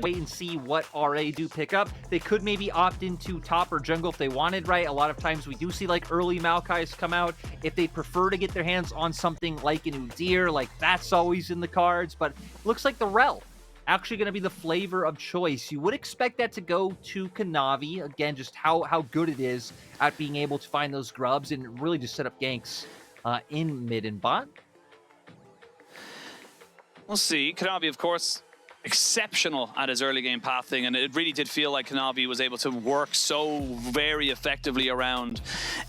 wait and see what RA do pick up. They could maybe opt into top or jungle if they wanted, right? A lot of times we do see like early Maokai's come out. If they prefer to get their hands on something like an Udyr, like that's always in the cards. But looks like the Rel actually going to be the flavor of choice. You would expect that to go to Kanavi. Again, just how good it is at being able to find those grubs and really just set up ganks in mid and bot. We'll see. Kanavi, of course, exceptional at his early game pathing, and it really did feel like Kanavi was able to work so very effectively around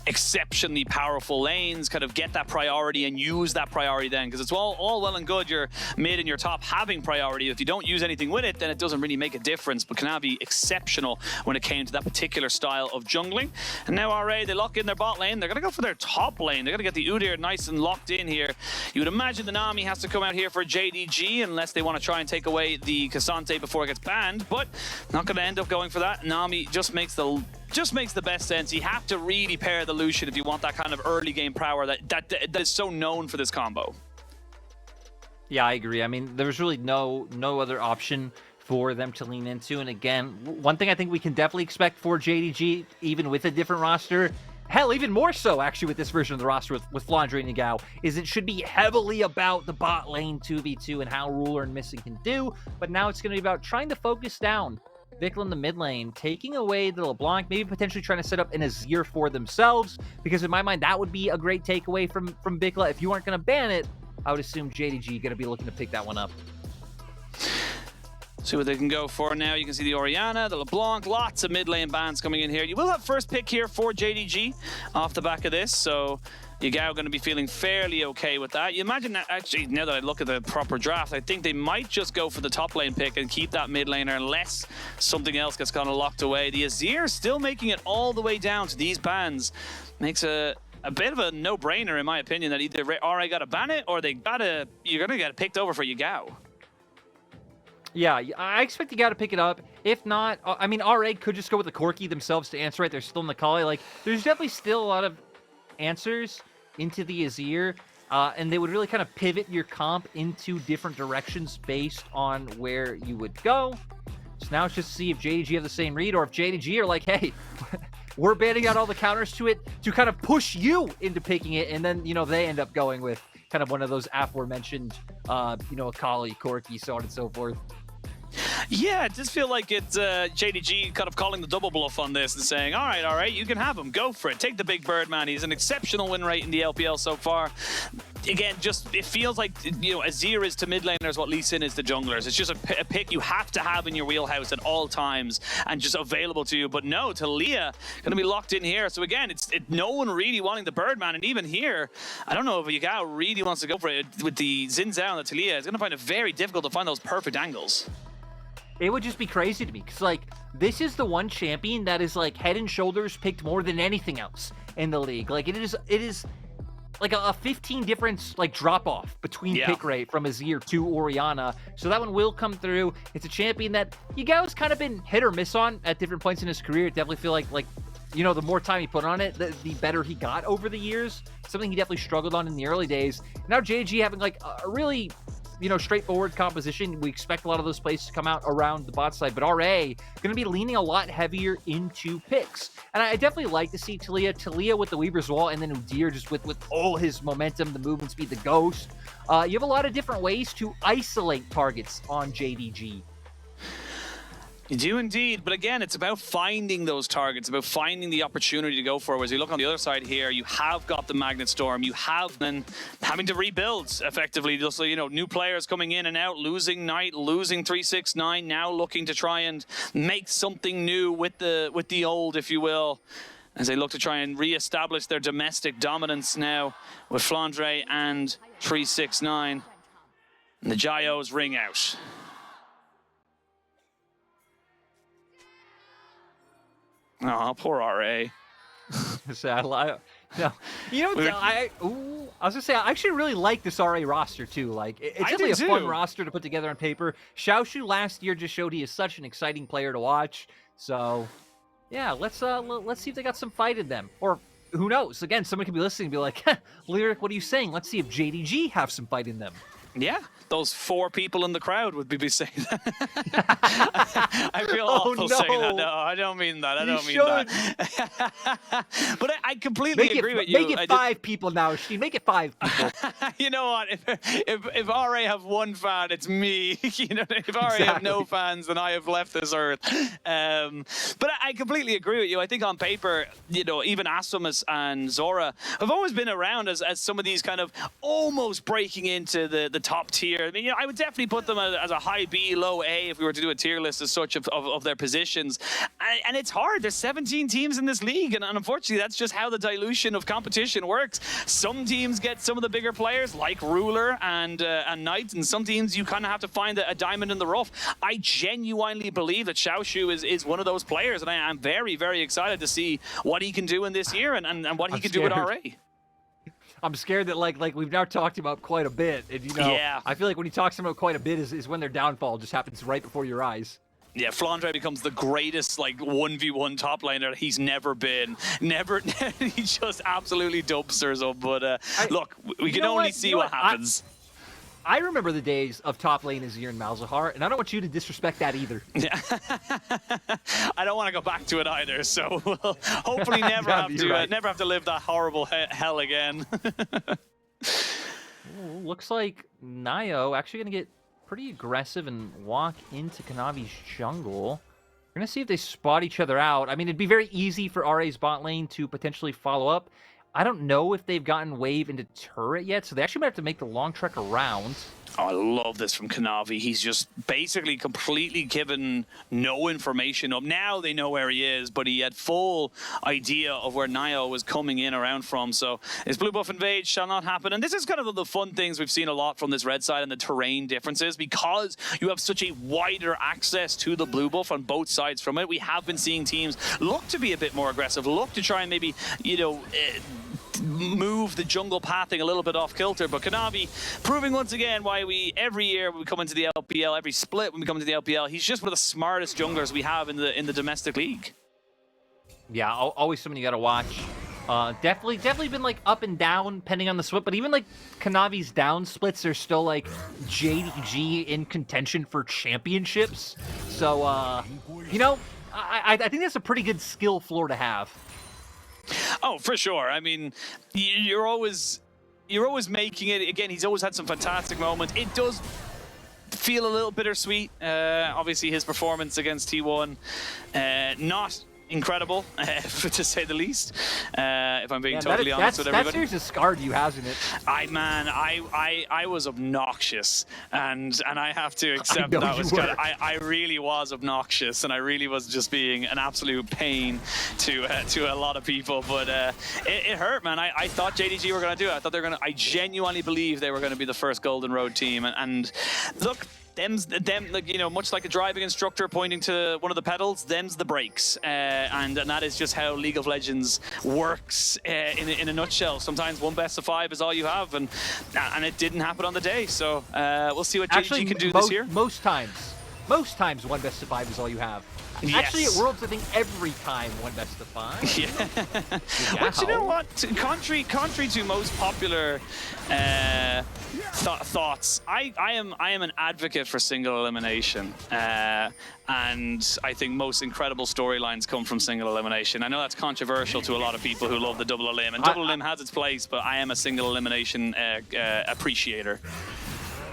exceptionally powerful lanes, kind of get that priority and use that priority then, because it's all well and good your mid and your top having priority. If you don't use anything with it, then it doesn't really make a difference. But Kanavi, exceptional when it came to that particular style of jungling. And now RA, they lock in their bot lane. They're going to go for their top lane. They're going to get the Udyr nice and locked in here. You would imagine the Nami has to come out here for JDG unless they want to try and take away the Cassante before it gets banned, but not going to end up going for that. Nami just makes the best sense. You have to really pair the Lucian if you want that kind of early game power that is so known for this combo. Yeah, I agree. I mean, there's really no other option for them to lean into. And again, one thing I think we can definitely expect for JDG, even with a different roster, hell, even more so, actually, with this version of the roster with Flandre and Yagao, is it should be heavily about the bot lane 2v2 and how Ruler and Missing can do, but now it's going to be about trying to focus down Vicla in the mid lane, taking away the LeBlanc, maybe potentially trying to set up an Azir for themselves, because in my mind, that would be a great takeaway from Vicla. If you aren't going to ban it, I would assume JDG going to be looking to pick that one up. See what they can go for now. You can see the Orianna, the LeBlanc, lots of mid lane bans coming in here. You will have first pick here for JDG off the back of this, so Yagao going to be feeling fairly okay with that. You imagine that, actually, now that I look at the proper draft, I think they might just go for the top lane pick and keep that mid laner unless something else gets kind of locked away. The Azir still making it all the way down to these bans makes a bit of a no-brainer, in my opinion, that either RA got to ban it or you're going to get picked over for Yagao. Yeah, I expect you got to pick it up. If not, I mean, RA could just go with the Corki themselves to answer it. They're still in the Kali. Like, there's definitely still a lot of answers into the Azir, and they would really kind of pivot your comp into different directions based on where you would go. So now it's just to see if JDG have the same read, or if JDG are like, hey, we're banning out all the counters to it to kind of push you into picking it, and then, you know, they end up going with kind of one of those aforementioned, you know, Akali, Corki, so on and so forth. Yeah, it just feel like it's JDG kind of calling the double bluff on this and saying, all right, you can have him. Go for it. Take the big bird, man. He's an exceptional win rate in the LPL so far. Again, just it feels like, you know, Azir is to mid laners what Lee Sin is to junglers. It's just a pick you have to have in your wheelhouse at all times and just available to you. But no, Talia going to be locked in here. So again, it's no one really wanting the Birdman. And even here, I don't know if Yagao really wants to go for it with the Xin Zhao and the Talia. It's going to find it very difficult to find those perfect angles. It would just be crazy to me, because, like, this is the one champion that is, like, head and shoulders picked more than anything else in the league. Like, it is like a 15 difference, like, drop-off between pick rate from Azir to Orianna. So that one will come through. It's a champion that Yagao's kind of been hit or miss on at different points in his career. It definitely feel like, you know, the more time he put on it, the better he got over the years. Something he definitely struggled on in the early days. Now JG having, like, a really, you know, straightforward composition. We expect a lot of those plays to come out around the bot side, but RA going to be leaning a lot heavier into picks. And I definitely like to see Talia with the Weaver's Wall, and then Udyr just with all his momentum, the movement speed, the ghost. You have a lot of different ways to isolate targets on JDG. You do indeed, but again, it's about finding those targets, about finding the opportunity to go for it. As you look on the other side here, you have got the Magnet Storm, you have been having to rebuild effectively. Just so you know, new players coming in and out, losing Knight, losing 369, now looking to try and make something new with the old, if you will, as they look to try and re-establish their domestic dominance now with Flandre and 369. And the Gyos ring out. Oh, poor RA. Sad. No, you know, I was gonna say I actually really like this RA roster too. Like, it's definitely a fun roster to put together on paper. Xiaoxu last year just showed he is such an exciting player to watch. So, yeah, let's see if they got some fight in them, or who knows? Again, someone could be listening and be like, "Lyric, what are you saying? Let's see if JDG have some fight in them." Yeah, those 4 people in the crowd would be saying that. I feel Oh, awful no. saying that. No, I don't mean that. I don't mean that. But I completely agree with you. Make it 5 people now, Sheen. Make it 5 people. You know what? If RA have 1 fan, it's me. You know, if RA have no fans, then I have left this earth. But I completely agree with you. I think on paper, you know, even Assum and Zorah have always been around as some of these kind of almost breaking into the top tier. I mean, you know, I would definitely put them as a high B, low A if we were to do a tier list as such of their positions. And it's hard. There's 17 teams in this league, and unfortunately, that's just how the dilution of competition works. Some teams get some of the bigger players, like Ruler and Knight, and some teams you kind of have to find a diamond in the rough. I genuinely believe that Xiaoxu is one of those players, and I'm very, very excited to see what he can do in this year and what he can do with RA. I'm scared that like we've now talked about quite a bit, and you know, yeah. I feel like when you talk about quite a bit is when their downfall just happens right before your eyes. Yeah, Flandre becomes the greatest like 1v1 top laner he's never been. He just absolutely dumpsters them. But look, we can only see what happens. I remember the days of top lane Azir and Malzahar, and I don't want you to disrespect that either. Yeah. I don't want to go back to it either, so we'll hopefully never have to live that horrible hell again. Ooh, looks like Naiyou actually going to get pretty aggressive and walk into Kanavi's jungle. We're going to see if they spot each other out. I mean, it'd be very easy for RA's bot lane to potentially follow up. I don't know if they've gotten wave into turret yet, so they actually might have to make the long trek around. Oh, I love this from Kanavi. He's just basically completely given no information up. Now they know where he is, but he had full idea of where Naiyou was coming in around from. So his blue buff invade shall not happen. And this is kind of the fun things we've seen a lot from this red side and the terrain differences, because you have such a wider access to the blue buff on both sides from it. We have been seeing teams look to be a bit more aggressive, look to try and maybe, you know, move the jungle pathing a little bit off kilter, but Kanavi proving once again why every year when we come into the LPL, every split when we come into the LPL, he's just one of the smartest junglers we have in the domestic league. Yeah, always something you gotta watch. Definitely been like up and down depending on the split, but even like Kanavi's down splits are still like JDG in contention for championships. So you know, I think that's a pretty good skill floor to have. Oh, for sure. I mean, you're always making it. Again, he's always had some fantastic moments. It does feel a little bittersweet. Obviously, his performance against T1, not incredible, to say the least. If I'm being totally honest with everybody. That series has scarred you, hasn't it? I was obnoxious, and I have to accept that was kind of, I really was obnoxious, and I really was just being an absolute pain to a lot of people. But it hurt, man. I thought JDG were going to do it. I thought they were going to. I genuinely believe they were going to be the first Golden Road team, and look. Them, like, you know, much like a driving instructor pointing to one of the pedals, them's the brakes, and that is just how League of Legends works in a nutshell. Sometimes 1 best of 5 is all you have, and it didn't happen on the day. So we'll see what JDG can do this year. Most times 1 best of 5 is all you have. Yes. Actually, at Worlds, I think every time 1 best of 5. Yeah. But you know what? Contrary to most popular thoughts, I am an advocate for single elimination, and I think most incredible storylines come from single elimination. I know that's controversial to a lot of people who love the double elim, and double elim has its place, but I am a single elimination appreciator.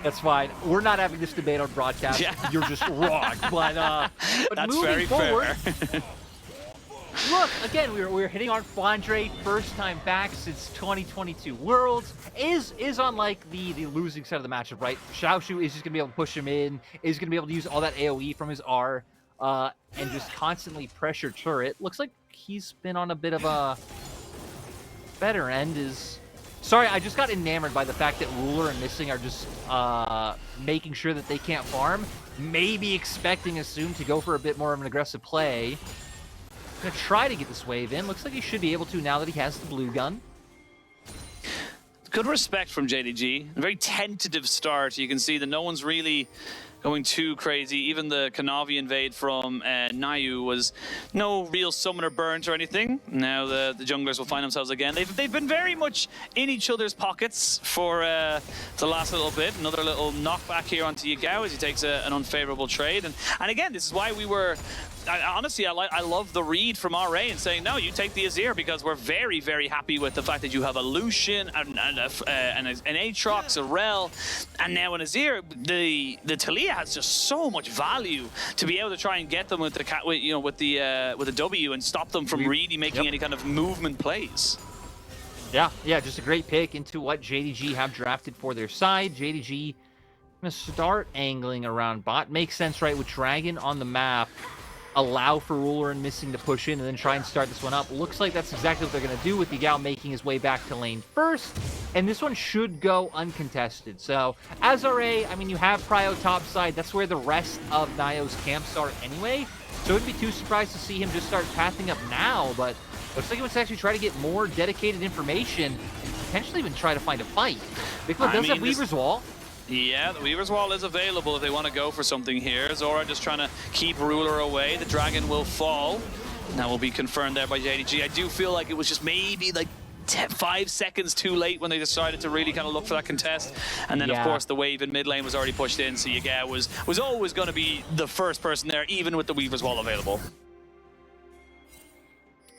That's fine. We're not having this debate on broadcast. Yeah. You're just wrong. But that's moving very forward, fair. Look, again, we're hitting on Flandre, first time back since 2022 Worlds. Is on like the losing side of the matchup, right? Xiaoxu is just gonna be able to push him in. Is gonna be able to use all that AOE from his R, and just constantly pressure turret. Looks like he's been on a bit of a better end. Sorry, I just got enamored by the fact that Ruler and Missing are just making sure that they can't farm. Maybe expecting Assum to go for a bit more of an aggressive play. Gonna try to get this wave in. Looks like he should be able to now that he has the blue gun. Good respect from JDG. A very tentative start. You can see that no one's really going too crazy. Even the Kanavi invade from Naiyou was no real summoner burns or anything. Now the junglers will find themselves again. They've been very much in each other's pockets for the last little bit. Another little knockback here onto Yagao as he takes an unfavorable trade. And again, this is why we were... honestly, I love the read from RA and saying, no, you take the Azir, because we're very, very happy with the fact that you have a Lucian and an Aatrox, a Rel, and now an Azir. The Taliyah has just so much value to be able to try and get them with the W and stop them from really making any kind of movement plays. Yeah, just a great pick into what JDG have drafted for their side. JDG gonna start angling around bot. Makes sense, right? With Dragon on the map, allow for Ruler and Missing to push in and then try and start this one up. Looks like that's exactly what they're going to do, with Yagao making his way back to lane first, and this one should go uncontested. So, as RA, I mean, you have Prio top side. That's where the rest of Naiyou's camps are anyway, so I wouldn't be too surprised to see him just start pathing up now, but looks like he wants to actually try to get more dedicated information and potentially even try to find a fight. Vicla does have Weaver's Wall. Yeah, the Weaver's Wall is available if they want to go for something here. Zorah just trying to keep Ruler away. The Dragon will fall. That will be confirmed there by JDG. I do feel like it was just maybe like 5 seconds too late when they decided to really kind of look for that contest. And then, of course, the wave in mid lane was already pushed in, so Yagao was always going to be the first person there, even with the Weaver's Wall available.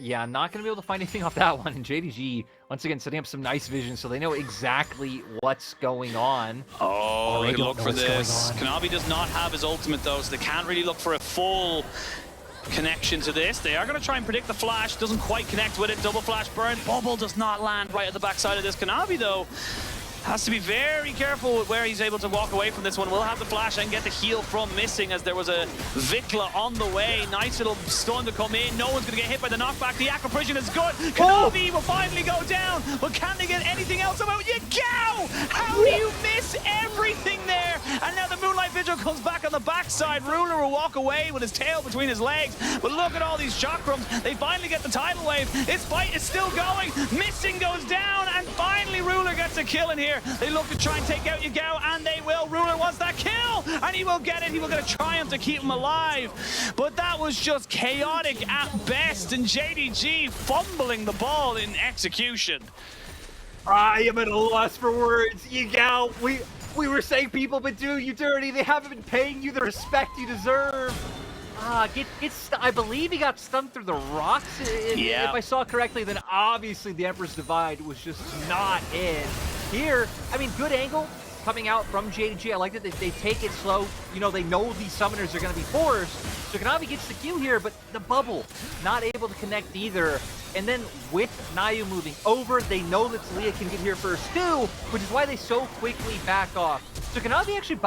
Yeah, not going to be able to find anything off that one. And JDG, once again, setting up some nice vision so they know exactly what's going on. Oh, they look for this. Kanavi does not have his ultimate, though, so they can't really look for a full connection to this. They are going to try and predict the flash. Doesn't quite connect with it. Double flash burn. Bubble does not land right at the backside of this. Kanavi, though, has to be very careful with where he's able to walk away from this one. We'll have the flash and get the heal from Missing, as there was a Vicla on the way. Nice little stun to come in. No one's going to get hit by the knockback. The Aqua Prison is good. Kanavi will finally go down, but can they get anything else about Yagao? How do you miss everything there? And now the Moonlight Vigil comes back on the backside. Ruler will walk away with his tail between his legs. But look at all these chakrams. They finally get the tidal wave. This fight is still going. Missing goes down, and finally Ruler gets a kill in here. They look to try and take out Yagao, and they will. Ruler wants that kill, and he will get it. He will get a triumph to keep him alive. But that was just chaotic at best, and JDG fumbling the ball in execution. I am at a loss for words. Yagao, we were saying people been doing you dirty. They haven't been paying you the respect you deserve. I believe he got stunned through the rocks. If I saw correctly, then obviously the Emperor's Divide was just not in. Here, I mean, good angle coming out from JDG. I like that they take it slow. You know, they know these summoners are going to be forced. So Kanavi gets the Q here, but the bubble not able to connect either. And then with Naiyou moving over, they know that Taliyah can get here first too, which is why they so quickly back off. So Kanavi actually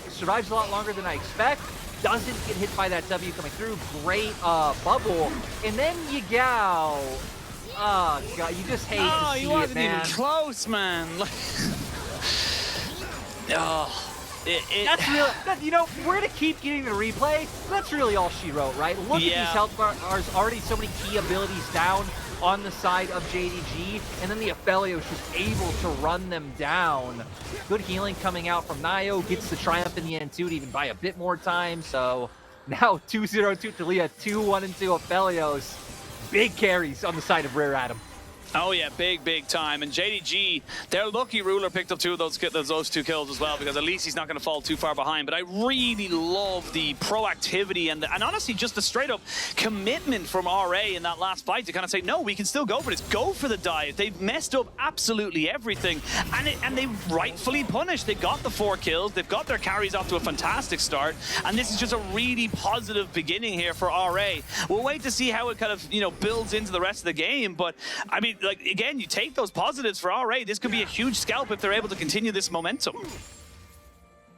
survives a lot longer than I expect. Doesn't get hit by that W coming through. Great bubble. And then Yagao. Oh, God, you just hate to see it, man. Oh, he wasn't even close, man. That's real. You know, we're to keep getting the replay. That's really all she wrote, right? Look at these health bars. Already so many key abilities down on the side of JDG, and then the Aphelios just able to run them down. Good healing coming out from Naiyou. Gets the triumph in the end, too, to even buy a bit more time. So now 2-0 to Taliyah, 2-1 into Aphelios. Big carries on the side of Rare Adam. Oh yeah, big time. And JDG, they're lucky Ruler picked up those two kills as well, because at least he's not going to fall too far behind. But I really love the proactivity and honestly just the straight up commitment from RA in that last fight to kind of say, no, we can still go for this. Go for the dive. They've messed up absolutely everything, and they rightfully punished. They got the 4 kills. They've got their carries off to a fantastic start, and this is just a really positive beginning here for RA. We'll wait to see how it kind of, builds into the rest of the game. But I mean, like, again, you take those positives for RA. This could be a huge scalp if they're able to continue this momentum.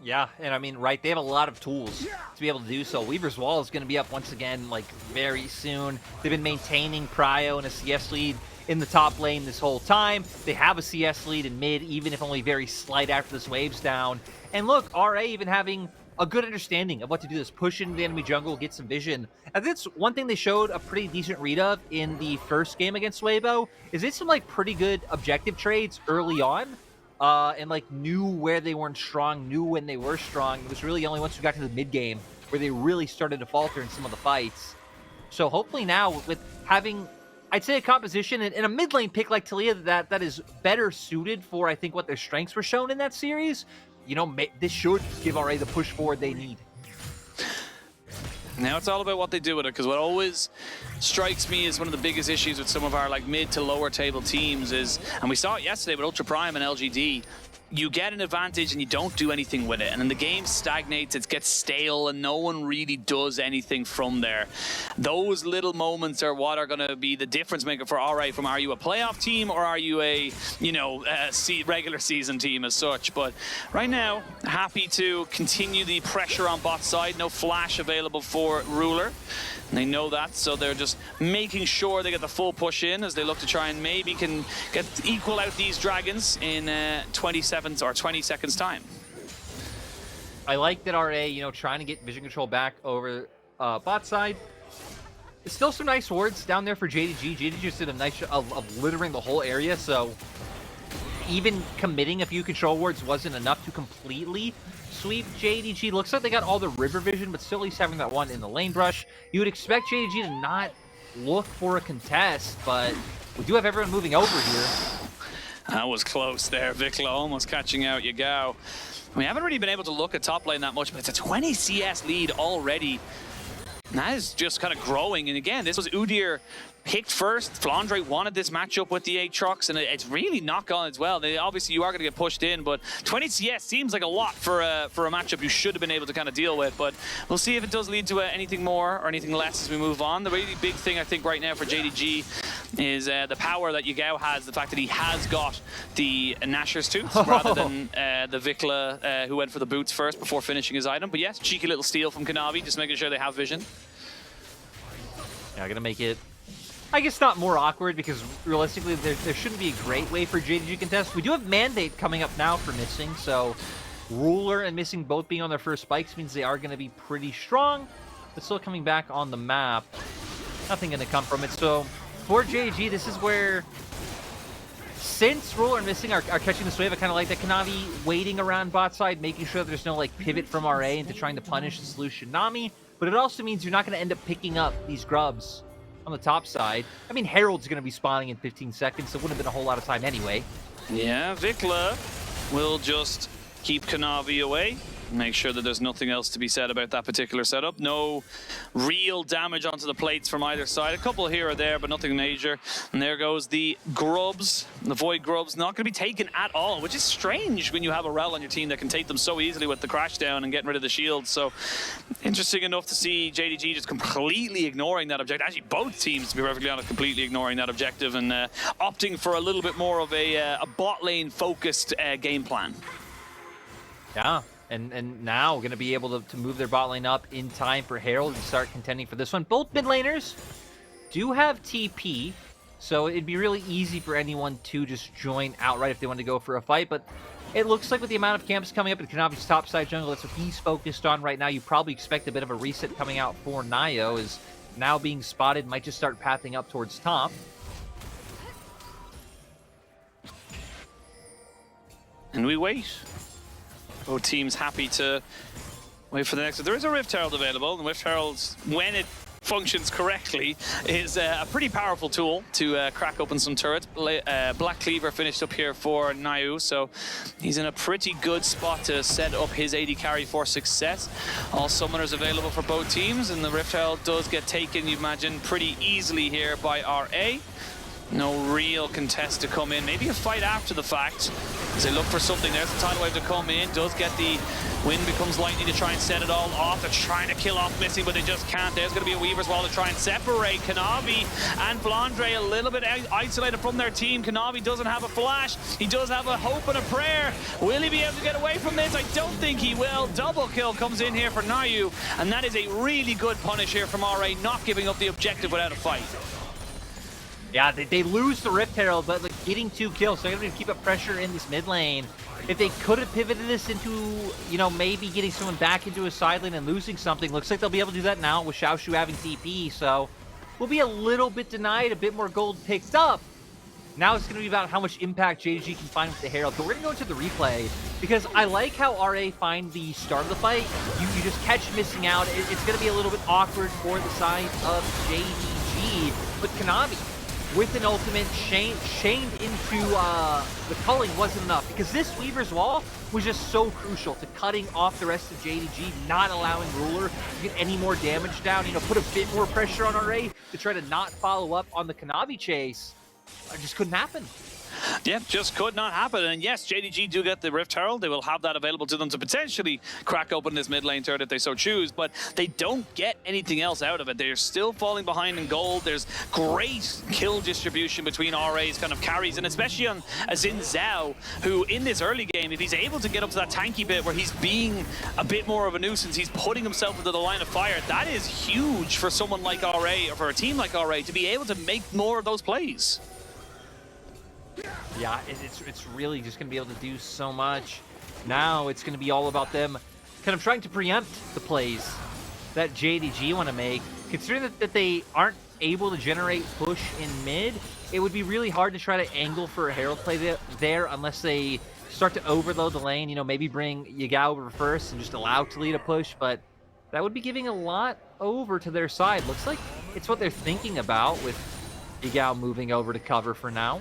Yeah, and I mean, right, they have a lot of tools to be able to do so. Weaver's Wall is going to be up once again, like, very soon. They've been maintaining Prio and a CS lead in the top lane this whole time. They have a CS lead in mid, even if only very slight after this wave's down. And look, RA even having a good understanding of what to do this, push into the enemy jungle, get some vision. I think that's one thing they showed a pretty decent read of in the first game against Weibo, is it's some, like, pretty good objective trades early on. and like knew where they weren't strong, knew when they were strong. It was really only once we got to the mid game where they really started to falter in some of the fights. So hopefully now with having, I'd say, a composition and a mid lane pick like Talia that is better suited for, I think, what their strengths were shown in that series, you know, this should give RA the push forward they need. Now it's all about what they do with it, because what always strikes me as one of the biggest issues with some of our like mid to lower table teams is, and we saw it yesterday with Ultra Prime and LGD, you get an advantage and you don't do anything with it, and then the game stagnates, it gets stale, and no one really does anything from there. Those little moments are what are going to be the difference maker for RA from, are you a playoff team or are you a, you know, regular season team as such. But right now, happy to continue the pressure on bot side. No flash available for Ruler. They know that, so they're just making sure they get the full push in as they look to try and maybe can equal out these dragons in 27 or 20 seconds time. I like that RA, you know, trying to get vision control back over bot side. There's still some nice wards down there for JDG. JDG just did a nice job of littering the whole area, so even committing a few control wards wasn't enough to completely sweep JDG. Looks like they got all the river vision, but still at least having that one in the lane brush. You would expect JDG to not look for a contest, but we do have everyone moving over here. That was close there. Vicla almost catching out Yagao. We haven't really been able to look at top lane that much, but it's a 20 CS lead already. And that is just kind of growing. And again, this was Udyr picked first. Flandre wanted this matchup with the Aatrox, and it's really not gone as well. Obviously, you are going to get pushed in, but 20 CS seems like a lot for a matchup you should have been able to kind of deal with. But we'll see if it does lead to anything more or anything less as we move on. The really big thing, I think, right now for JDG is the power that Yagao has, the fact that he has got the Nashor's Tooth rather than the Vicla who went for the boots first before finishing his item. But yes, cheeky little steal from Kanavi, just making sure they have vision. Yeah, I'm going to make it, I guess, not more awkward, because realistically there shouldn't be a great way for JDG contest. We do have Mandate coming up now for Missing, so Ruler and Missing both being on their first spikes means they are going to be pretty strong, but still coming back on the map. Nothing going to come from it. So for JDG, this is where, since Ruler and Missing are catching this wave, I kind of like that Kanavi waiting around bot side, making sure that there's no like pivot from RA into trying to punish the solution Nami. But it also means you're not going to end up picking up these grubs on the top side. I mean, Herald's going to be spawning in 15 seconds, so it wouldn't have been a whole lot of time anyway. Yeah, Vicla will just keep Kanavi away. Make sure that there's nothing else to be said about that particular setup. No real damage onto the plates from either side. A couple here or there, but nothing major. And there goes the grubs. The Void grubs not going to be taken at all, which is strange when you have a Rel on your team that can take them so easily with the crash down and getting rid of the shields. So interesting enough to see JDG just completely ignoring that objective. Actually, both teams, to be perfectly honest, completely ignoring that objective and opting for a little bit more of a bot lane focused game plan. Yeah. And now going to be able to move their bot lane up in time for Herald and start contending for this one. Both mid laners do have TP, so it'd be really easy for anyone to just join outright if they want to go for a fight. But it looks like with the amount of camps coming up in Kanavi's topside jungle, that's what he's focused on right now. You probably expect a bit of a reset coming out for Naiyou, is now being spotted, might just start pathing up towards top. And we wait. Both teams happy to wait for the next. There is a Rift Herald available, and Rift Herald, when it functions correctly, is a pretty powerful tool to crack open some turrets. Black Cleaver finished up here for Naiyou, so he's in a pretty good spot to set up his AD carry for success. All summoners available for both teams, and the Rift Herald does get taken, you imagine, pretty easily here by RA. No real contest to come in. Maybe a fight after the fact as they look for something. There's the tidal wave to come in. Does get the wind, becomes lightning to try and set it all off. They're trying to kill off Missing, but they just can't. There's going to be a Weaver's Wall to try and separate Kanavi and Flandre a little bit isolated from their team. Kanavi doesn't have a flash. He does have a hope and a prayer. Will he be able to get away from this? I don't think he will. Double kill comes in here for Naiyou, and that is a really good punish here from RA, not giving up the objective without a fight. Yeah, they lose the Rift Herald, but like getting 2 kills, so they're going to keep up pressure in this mid lane. If they could have pivoted this into, you know, maybe getting someone back into a side lane and losing something, looks like they'll be able to do that now with Xiaoxu having TP, so we'll be a little bit denied, a bit more gold picked up. Now it's going to be about how much impact JDG can find with the Herald. But we're going to go into the replay because I like how RA find the start of the fight. You just catch missing out. It's going to be a little bit awkward for the side of JDG. But Kanavi, with an ultimate chained into the culling wasn't enough because this Weaver's Wall was just so crucial to cutting off the rest of JDG, not allowing Ruler to get any more damage down, you know, put a bit more pressure on RA to try to not follow up on the Kanavi chase. It just couldn't happen. Yeah, just could not happen. And yes, JDG do get the Rift Herald. They will have that available to them to potentially crack open this mid lane turret if they so choose, but they don't get anything else out of it. They're still falling behind in gold. There's great kill distribution between RA's kind of carries, and especially on Azin Zhao, who in this early game, if he's able to get up to that tanky bit where he's being a bit more of a nuisance, he's putting himself into the line of fire. That is huge for someone like RA, or for a team like RA, to be able to make more of those plays. Yeah, it's really just going to be able to do so much. Now it's going to be all about them kind of trying to preempt the plays that JDG want to make. Considering that they aren't able to generate push in mid, it would be really hard to try to angle for a Herald play there unless they start to overload the lane, you know, maybe bring Yagao over first and just allow Taliyah to push, but that would be giving a lot over to their side. Looks like it's what they're thinking about with Yagao moving over to cover for now.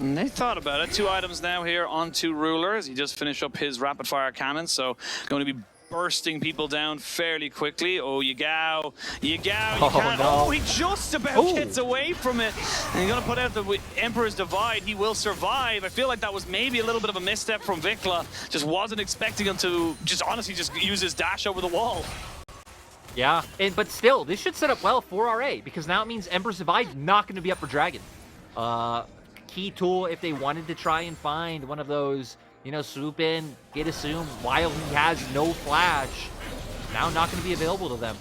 And they thought about it. 2 items now here onto Ruler as he just finished up his rapid fire cannon, so going to be bursting people down fairly quickly. Oh, Yagao, you can't. No. Oh, he just about gets away from it. And he's going to put out the Emperor's Divide. He will survive. I feel like that was maybe a little bit of a misstep from Vicla. Just wasn't expecting him to just honestly just use his dash over the wall. Yeah, but still, this should set up well for RA because now it means Emperor's Divide not going to be up for Dragon. Key tool if they wanted to try and find one of those, you know, swoop in, get Assum while he has no flash. Now not going to be available to them.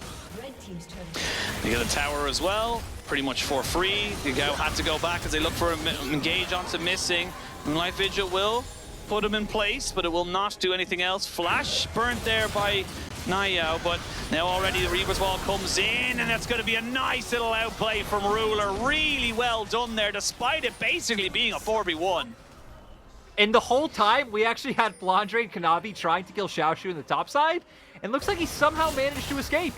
They get a tower as well, pretty much for free. Yagao had to go back as they look for him, engage onto missing. Moonlight Vigil will put him in place, but it will not do anything else. Flash burnt there by Naiyou, but now already the Reaper's Wall comes in, and that's going to be a nice little outplay from Ruler. Really well done there, despite it basically being a 4v1. And the whole time, we actually had Flandre and Kanavi trying to kill Xiaoxu in the top side, and looks like he somehow managed to escape.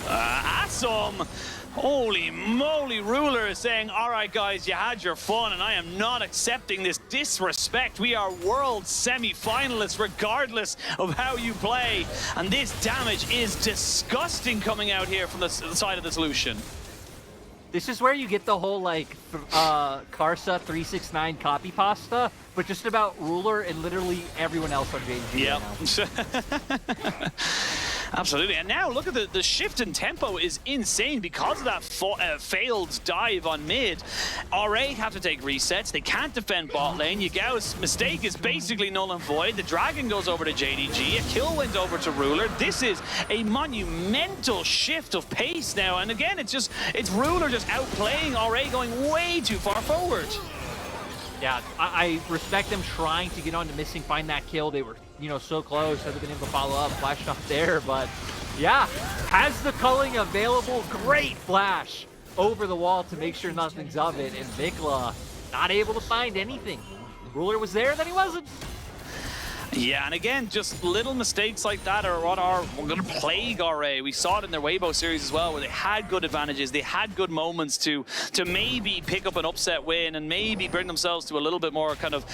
Assum! Holy moly, Ruler is saying, all right, guys, you had your fun, and I am not accepting this disrespect. We are world semi-finalists regardless of how you play, and this damage is disgusting coming out here from the side of the solution. This is where you get the whole, like, Karsa 369 copy pasta, but just about Ruler and literally everyone else on JDG. Yep. Right now. Absolutely, and now look at the shift in tempo is insane because of that failed dive on mid. RA have to take resets, they can't defend bot lane. Yagao's mistake is basically null and void. The Dragon goes over to JDG, a kill went over to Ruler. This is a monumental shift of pace now, and again, it's Ruler just outplaying RA, going way too far forward. Yeah, I respect them trying to get on to missing, find that kill. They were, you know, so close, haven't been able to follow up, flash not there, but yeah, has the culling available. Great flash over the wall to make sure nothing's of it, and Vicla not able to find anything. Ruler was there, then he wasn't. Yeah, and again, just little mistakes like that are what are going to plague RA. We saw it in their Weibo series as well, where they had good advantages, they had good moments to maybe pick up an upset win and maybe bring themselves to a little bit more kind of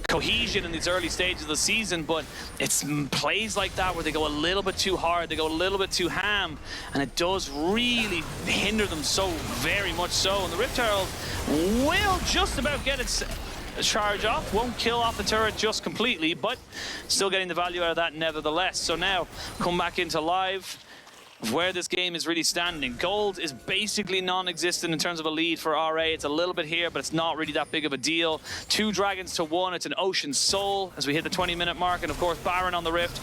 cohesion in these early stages of the season, but it's plays like that where they go a little bit too hard, they go a little bit too ham, and it does really hinder them so very much so. And the Rift Herald will just about get its charge off, won't kill off the turret just completely, but still getting the value out of that nevertheless. So now come back into live where this game is really standing. Gold is basically non-existent in terms of a lead for RA. It's a little bit here, but it's not really that big of a deal. 2 dragons to 1. It's an Ocean Soul as we hit the 20-minute mark, and of course Baron on the Rift.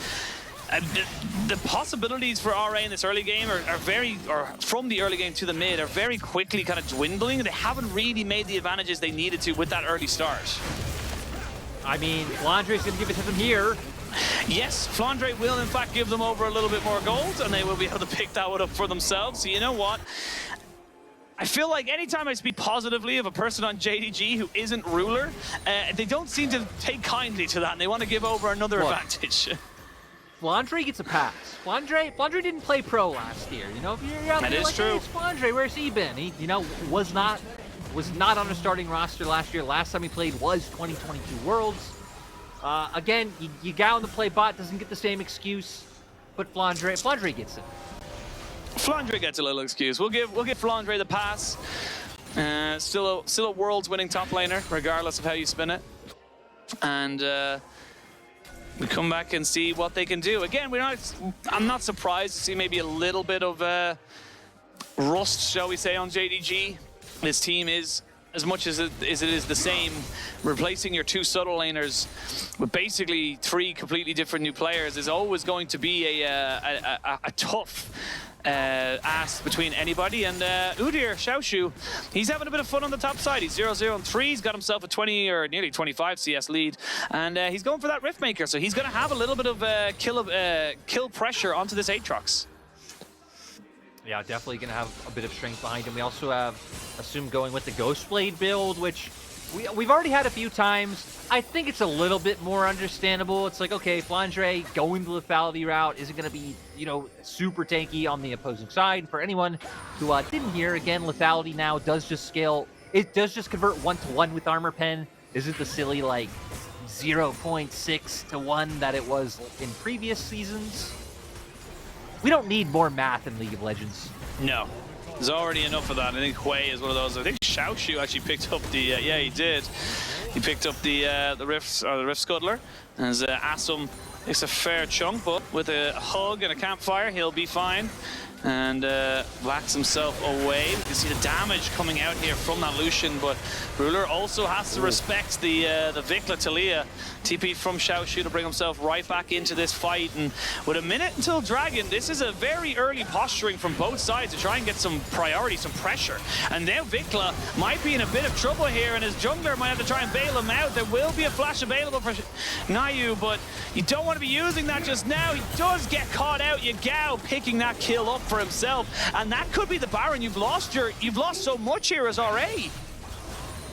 The possibilities for RA in this early game or from the early game to the mid, are very quickly kind of dwindling. They haven't really made the advantages they needed to with that early start. I mean, Flandre's going to give it to them here. Yes, Flandre will in fact give them over a little bit more gold, and they will be able to pick that one up for themselves. So you know what? I feel like anytime I speak positively of a person on JDG who isn't Ruler, they don't seem to take kindly to that, and they want to give over another advantage. Flandre gets a pass. Flandre didn't play pro last year. You know, if you're out there like, hey, it's Flandre, where's he been? He, you know, was not on a starting roster last year. Last time he played was 2022 Worlds. Again, Yagao on the play bot doesn't get the same excuse, but Flandre gets it. Flandre gets a little excuse. We'll give Flandre the pass. Still a Worlds winning top laner, regardless of how you spin it. And we come back and see what they can do. Again, I'm not surprised to see maybe a little bit of rust, shall we say, on JDG. This team is, as much as it is the same, replacing your two subtle laners with basically three completely different new players is always going to be a tough ask between anybody. And Udyr, Xiaoxu, he's having a bit of fun on the top side. He's 0-0 and 3. He's got himself a 20 or nearly 25 CS lead, and he's going for that Riftmaker. So he's going to have a little bit of kill pressure onto this Aatrox. Yeah, definitely going to have a bit of strength behind him. We also have Assum going with the Ghostblade build, which we've already had a few times. I think it's a little bit more understandable. It's like, okay, Flandre going the lethality route isn't going to be, you know, super tanky on the opposing side. For anyone who didn't hear, again, lethality now does just scale. It does just convert 1-to-1 with armor pen. Isn't the silly, like, 0.6 to 1 that it was in previous seasons. We don't need more math in League of Legends. No. There's already enough of that. I think Hui is one of those. I think Xiaoxu actually picked up the. Yeah, he did. He picked up the Rift Scuttler. As Assum takes a fair chunk, but with a hug and a campfire, he'll be fine. And whacks himself away. You can see the damage coming out here from that Lucian, but Ruler also has to respect the Vicla Talia TP from Xiaoxu to bring himself right back into this fight. And with a minute until Dragon, this is a very early posturing from both sides to try and get some priority, some pressure. And now Vicla might be in a bit of trouble here, and his jungler might have to try and bail him out. There will be a flash available for Naiyou, but you don't want to be using that just now. He does get caught out. Yagao picking that kill up for himself, and that could be the Baron. You've lost so much here as RA.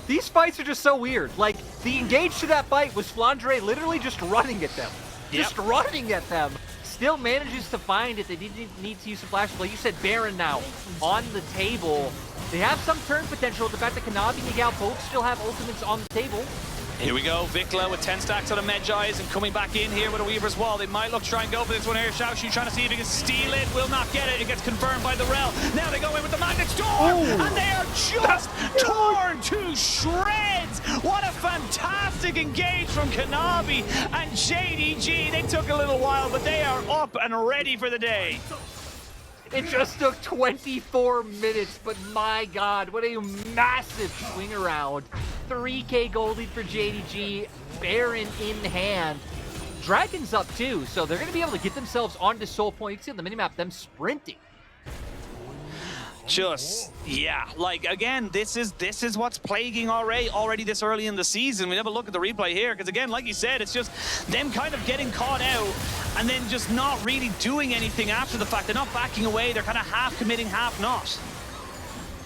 These fights are just so weird. Like, the engage to that fight was Flandre literally just running at them. Just running at them. Still manages to find it. They didn't need to use some flash. Like you said, Baron now on the table. They have some turn potential. The fact that Kanavi and Yagao both still have ultimates on the table. Here we go, Vicla with 10 stacks on a Medjai's and coming back in here with a Weaver's Wall. They might look to try and go for this one here. Xiaoxu trying to see if he can steal it. Will not get it. It gets confirmed by the Rel. Now they go in with the Magnet Storm, and they are just torn to shreds. What a fantastic engage from Kanavi and JDG. They took a little while, but they are up and ready for the day. It just took 24 minutes, but my God, what a massive swing around. 3K gold lead for JDG, Baron in hand. Dragon's up too, so they're going to be able to get themselves onto Soul Point. You can see on the minimap them sprinting. Yeah, like again, this is what's plaguing RA already this early in the season. We never look at the replay here because again, like you said, it's just them kind of getting caught out and then just not really doing anything after the fact. They're not backing away. They're kind of half committing, half not.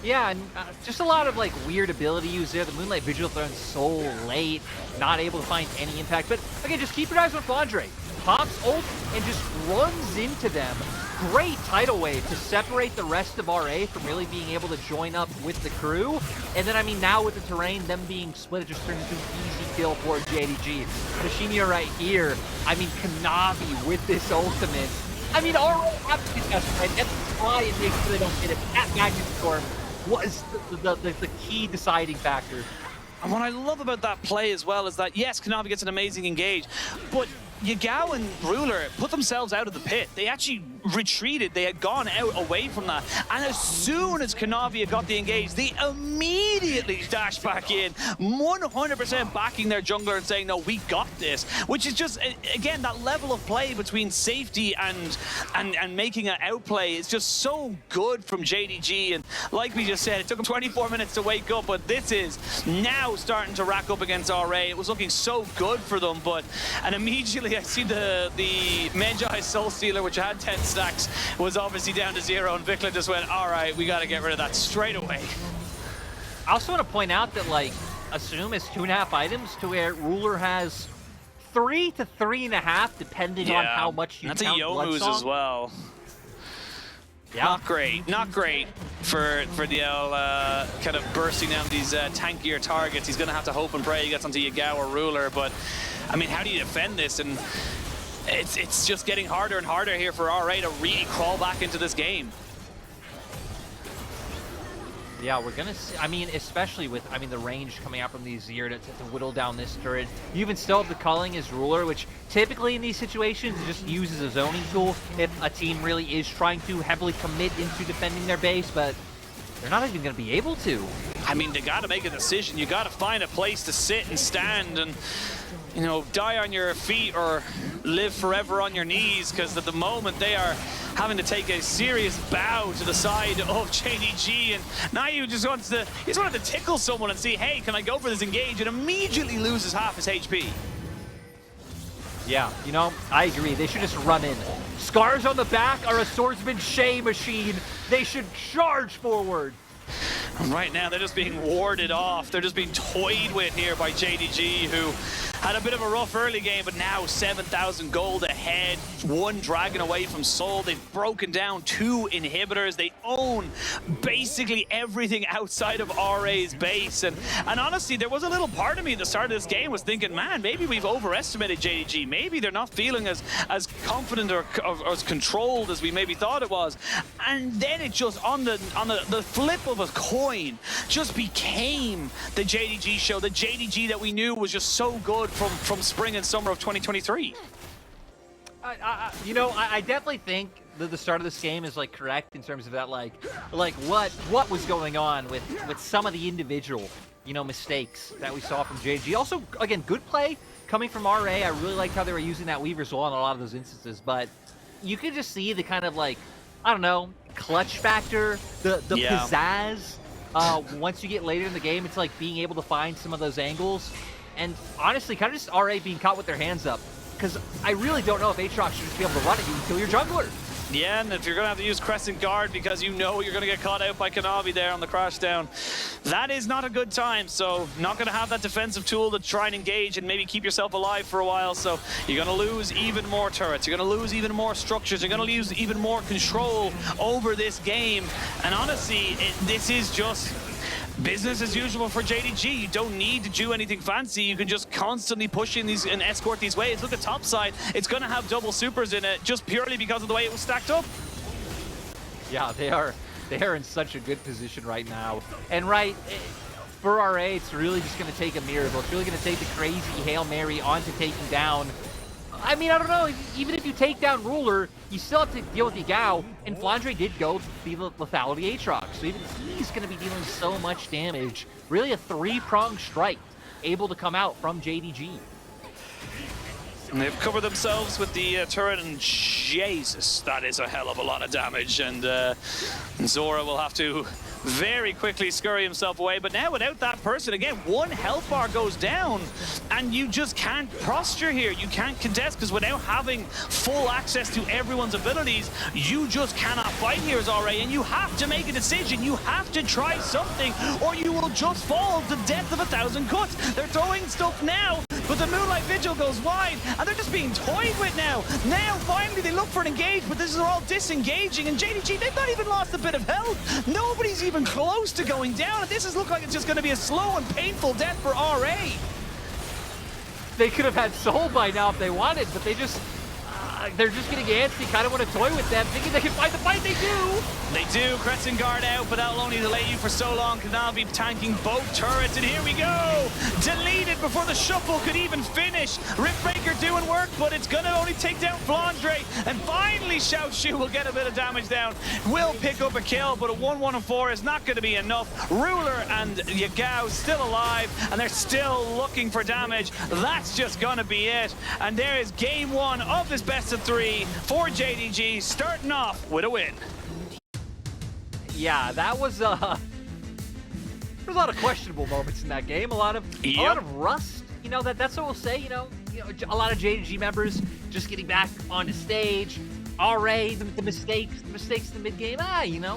Yeah, and just a lot of like weird ability use there. The Moonlight Vigil thrown so late, not able to find any impact. But again, just keep your eyes on Flandre. Pops ult and just runs into them. Great tidal wave to separate the rest of RA from really being able to join up with the crew. And then, I mean, now with the terrain, them being split, it just turned into an easy kill for JDG. Tashinia right here. I mean, Kanavi with this ultimate. I mean, RA have to be best, right? That's try and make sure they don't get it. That Magnet Storm was the key deciding factor. And what I love about that play as well is that, yes, Kanavi gets an amazing engage, but Yagao and Ruler put themselves out of the pit. They actually retreated. They had gone out away from that. And as soon as Kanavi got the engage, they immediately dashed back in, 100% backing their jungler and saying, no, we got this. Which is just, again, that level of play between safety and making an outplay is just so good from JDG. And like we just said, it took them 24 minutes to wake up, but this is now starting to rack up against RA. It was looking so good for them, and immediately I see the Medjai Soul Stealer, which had 10 stacks was obviously down to 0, and Vicla just went, all right, we got to get rid of that straight away. I also want to point out that, like, Assum has 2.5 items to where Ruler has 3 to 3.5, depending on how much you count. That's a Youmu's as well. Yeah. Not great for DL kind of bursting down these tankier targets. He's going to have to hope and pray he gets onto Yagao or Ruler, but I mean, how do you defend this? And it's just getting harder and harder here for RA to really crawl back into this game. Yeah, we're gonna see, I mean, especially with, I mean, the range coming out from these Zir to whittle down this turret. You even still have the culling as Ruler, which typically in these situations just uses a zoning tool if a team really is trying to heavily commit into defending their base, but they're not even gonna be able to. I mean, they gotta make a decision. You gotta find a place to sit and stand and, you know, die on your feet or live forever on your knees, because at the moment they are having to take a serious bow to the side of JDG, and Naiyou just wanted to tickle someone and see, hey, can I go for this engage, and immediately loses half his HP. Yeah, you know, I agree. They should just run in. Scars on the back are a swordsman Shay machine. They should charge forward. Right now, they're just being warded off. They're just being toyed with here by JDG, who had a bit of a rough early game, but now 7,000 gold ahead, 1 dragon away from Soul. They've broken down 2 inhibitors. They own basically everything outside of RA's base. And honestly, there was a little part of me at the start of this game was thinking, man, maybe we've overestimated JDG. Maybe they're not feeling as confident or as controlled as we maybe thought it was. And then it just, on the flip of a coin, just became the JDG show. The JDG that we knew was just so good from spring and summer of 2023. You know, I definitely think that the start of this game is like correct in terms of that, like what was going on with some of the individual, you know, mistakes that we saw from JDG. Also, again, good play coming from RA. I really liked how they were using that Weaver's Law in a lot of those instances, but you could just see the kind of, like, I don't know, clutch factor, the pizzazz. Once you get later in the game, it's like being able to find some of those angles. And honestly, kind of just RA being caught with their hands up. Because I really don't know if Aatrox should just be able to run at you and kill your jungler. Yeah, and if you're going to have to use Crescent Guard because you know you're going to get caught out by Kanavi there on the crash down, that is not a good time. So not going to have that defensive tool to try and engage and maybe keep yourself alive for a while. So you're going to lose even more turrets. You're going to lose even more structures. You're going to lose even more control over this game. And honestly, this is just business as usual for JDG. You don't need to do anything fancy. You can just constantly push in these and escort these waves. Look at top side. It's going to have double supers in it just purely because of the way it was stacked up. Yeah, they are in such a good position right now. And for RA, it's really just going to take a miracle. It's really going to take the crazy Hail Mary onto taking down. I mean, I don't know, even if you take down Ruler, you still have to deal with Yagao, and Flandre did go to the lethality Aatrox, so even he's going to be dealing so much damage. Really a 3-pronged strike able to come out from JDG. And they've covered themselves with the turret, and Jesus, that is a hell of a lot of damage. And Zorah will have to very quickly scurry himself away. But now without that person, again, 1 health bar goes down, and you just can't posture here. You can't contest, because without having full access to everyone's abilities, you just cannot fight here as RA, and you have to make a decision. You have to try something, or you will just fall to death of 1,000 cuts. They're throwing stuff now, but the Moonlight Vigil goes wide, and they're just being toyed with now. Now, finally, they look for an engage, but this is all disengaging, and JDG, they've not even lost a bit of health. Nobody's even close to going down, and this is look like it's just going to be a slow and painful death for RA. They could have had Soul by now if they wanted, but they're just getting antsy, kind of want to toy with them, thinking they can fight the fight. They do! They do. Crescent Guard out, but that'll only delay you for so long. Kanavi tanking both turrets, and here we go! Deleted before the shuffle could even finish. Ripbreaker doing work, but it's going to only take down Flandre, and finally Xiaoxu will get a bit of damage down. Will pick up a kill, but a 1-1-4 is not going to be enough. Ruler and Yagao still alive, and they're still looking for damage. That's just going to be it. And there is game 1 of this best of 3 for JDG, starting off with a win. Yeah, that was there was a lot of questionable moments in that game. A lot of rust. You know, that's what we'll say. You know, a lot of JDG members just getting back onto stage, RA, the mistakes in the mid game. You know,